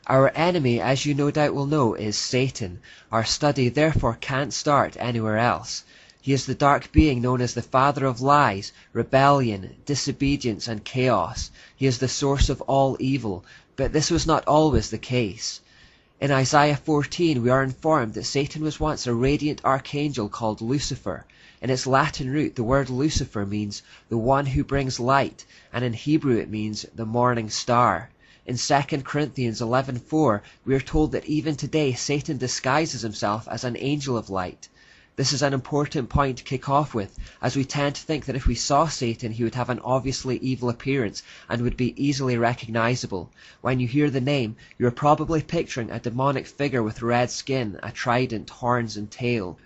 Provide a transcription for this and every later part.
Our enemy, as you no doubt will know, is Satan. Our study therefore can't start anywhere else. He is the dark being known as the father of lies, rebellion, disobedience, and chaos. He is the source of all evil, but this was not always the case. In Isaiah 14 we are informed that Satan was once a radiant archangel called Lucifer. In its Latin root, the word Lucifer means the one who brings light, and in Hebrew it means the morning star. In 2 Corinthians 11:4, we are told that even today Satan disguises himself as an angel of light. This is an important point to kick off with, as we tend to think that if we saw Satan he would have an obviously evil appearance and would be easily recognizable. When you hear the name, you are probably picturing a demonic figure with red skin, a trident, horns, and tail.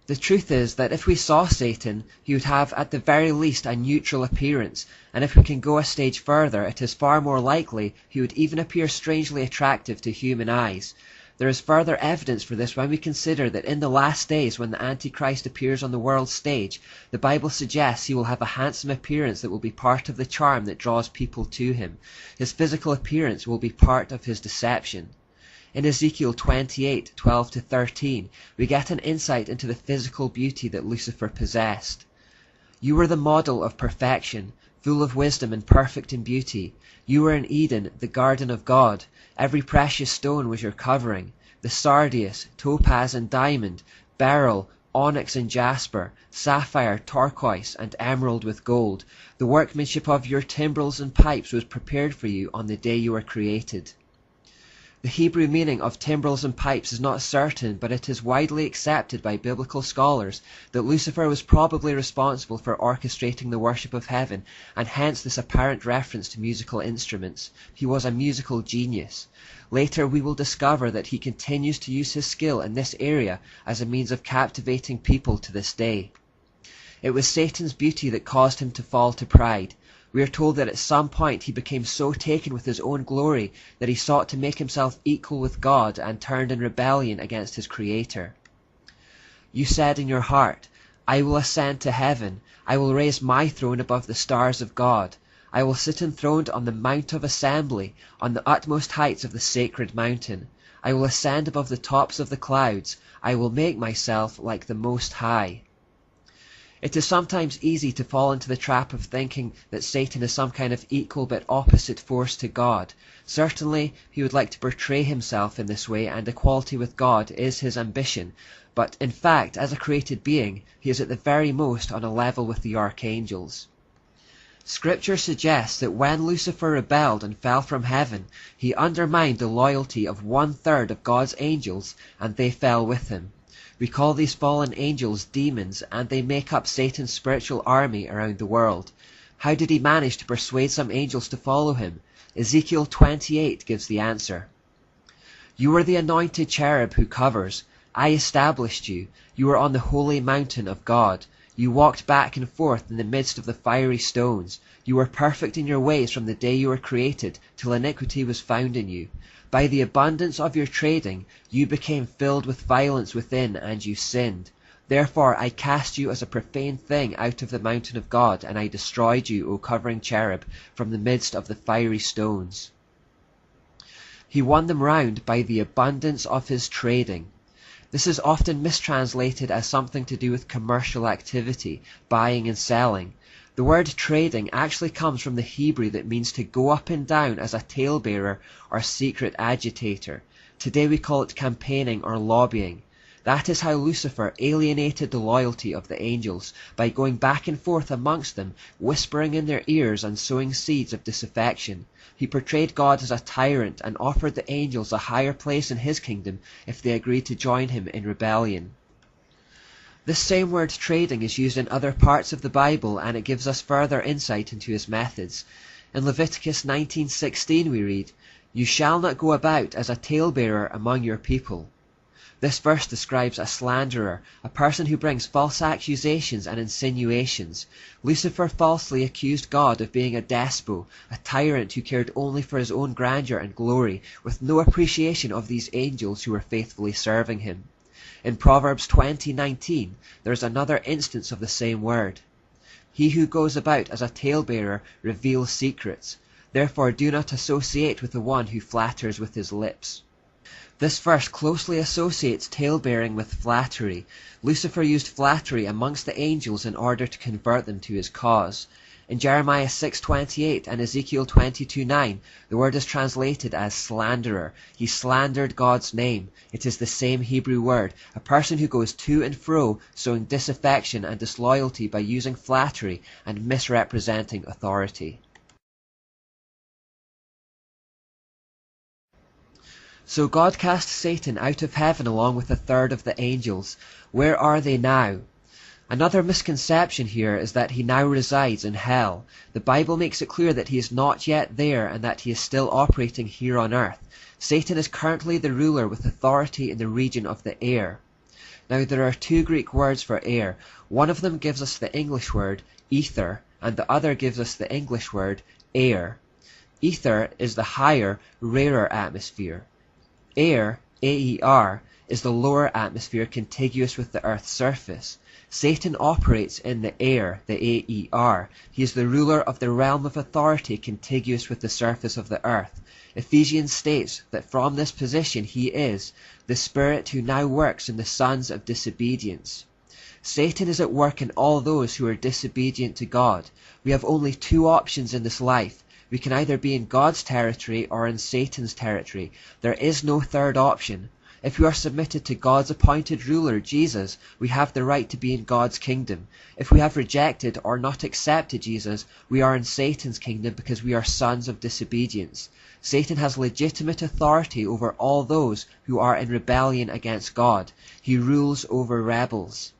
The truth is that if we saw Satan, he would have at the very least a neutral appearance, and if we can go a stage further, it is far more likely he would even appear strangely attractive to human eyes. There is further evidence for this when we consider that in the last days, when the Antichrist appears on the world stage, the Bible suggests he will have a handsome appearance that will be part of the charm that draws people to him. His physical appearance will be part of his deception. In Ezekiel 28:12-13, we get an insight into the physical beauty that Lucifer possessed. You were the model of perfection, full of wisdom and perfect in beauty. You were in Eden, the garden of God. Every precious stone was your covering. The sardius, topaz and diamond, beryl, onyx and jasper, sapphire, turquoise, and emerald with gold. The workmanship of your timbrels and pipes was prepared for you on the day you were created. The Hebrew meaning of timbrels and pipes is not certain, but it is widely accepted by biblical scholars that Lucifer was probably responsible for orchestrating the worship of heaven, and hence this apparent reference to musical instruments. He was a musical genius. Later we will discover that he continues to use his skill in this area as a means of captivating people to this day. It was Satan's beauty that caused him to fall to pride. We are told that at some point he became so taken with his own glory that he sought to make himself equal with God and turned in rebellion against his Creator. You said in your heart, I will ascend to heaven. I will raise my throne above the stars of God. I will sit enthroned on the Mount of Assembly, on the utmost heights of the sacred mountain. I will ascend above the tops of the clouds. I will make myself like the Most High. It is sometimes easy to fall into the trap of thinking that Satan is some kind of equal but opposite force to God. Certainly, he would like to portray himself in this way, and equality with God is his ambition, but in fact, as a created being, he is at the very most on a level with the archangels. Scripture suggests that when Lucifer rebelled and fell from heaven, he undermined the loyalty of 1/3 of God's angels, and they fell with him. We call these fallen angels demons, and they make up Satan's spiritual army around the world. How did he manage to persuade some angels to follow him? Ezekiel 28 gives the answer. You were the anointed cherub who covers. I established you. You were on the holy mountain of God. You walked back and forth in the midst of the fiery stones. You were perfect in your ways from the day you were created, till iniquity was found in you. By the abundance of your trading, you became filled with violence within, and you sinned. Therefore I cast you as a profane thing out of the mountain of God, and I destroyed you, O covering cherub, from the midst of the fiery stones. He won them round by the abundance of his trading. This is often mistranslated as something to do with commercial activity, buying and selling. The word trading actually comes from the Hebrew that means to go up and down as a talebearer or secret agitator. Today we call it campaigning or lobbying. That is how Lucifer alienated the loyalty of the angels, by going back and forth amongst them, whispering in their ears and sowing seeds of disaffection. He portrayed God as a tyrant and offered the angels a higher place in his kingdom if they agreed to join him in rebellion. This same word trading is used in other parts of the Bible, and it gives us further insight into his methods. In Leviticus 19:16 we read, You shall not go about as a talebearer among your people. This verse describes a slanderer, a person who brings false accusations and insinuations. Lucifer falsely accused God of being a despot, a tyrant who cared only for his own grandeur and glory, with no appreciation of these angels who were faithfully serving him. In Proverbs 20:19, there is another instance of the same word. He who goes about as a talebearer reveals secrets. Therefore do not associate with the one who flatters with his lips. This verse closely associates tale-bearing with flattery. Lucifer used flattery amongst the angels in order to convert them to his cause. In Jeremiah 6:28 and Ezekiel 22:9, the word is translated as slanderer. He slandered God's name. It is the same Hebrew word, a person who goes to and fro sowing disaffection and disloyalty by using flattery and misrepresenting authority. So God cast Satan out of heaven along with a third of the angels. Where are they now? Another misconception here is that he now resides in hell. The Bible makes it clear that he is not yet there and that he is still operating here on earth. Satan is currently the ruler with authority in the region of the air. Now there are two Greek words for air. One of them gives us the English word ether, and the other gives us the English word air. Ether is the higher, rarer atmosphere. Air, AER, is the lower atmosphere contiguous with the Earth's surface. Satan operates in the air, the AER. He is the ruler of the realm of authority contiguous with the surface of the earth. Ephesians states that from this position he is the spirit who now works in the sons of disobedience. Satan is at work in all those who are disobedient to God. We have only two options in this life. We can either be in God's territory or in Satan's territory. There is no third option. If we are submitted to God's appointed ruler, Jesus, we have the right to be in God's kingdom. If we have rejected or not accepted Jesus, we are in Satan's kingdom because we are sons of disobedience. Satan has legitimate authority over all those who are in rebellion against God. He rules over rebels.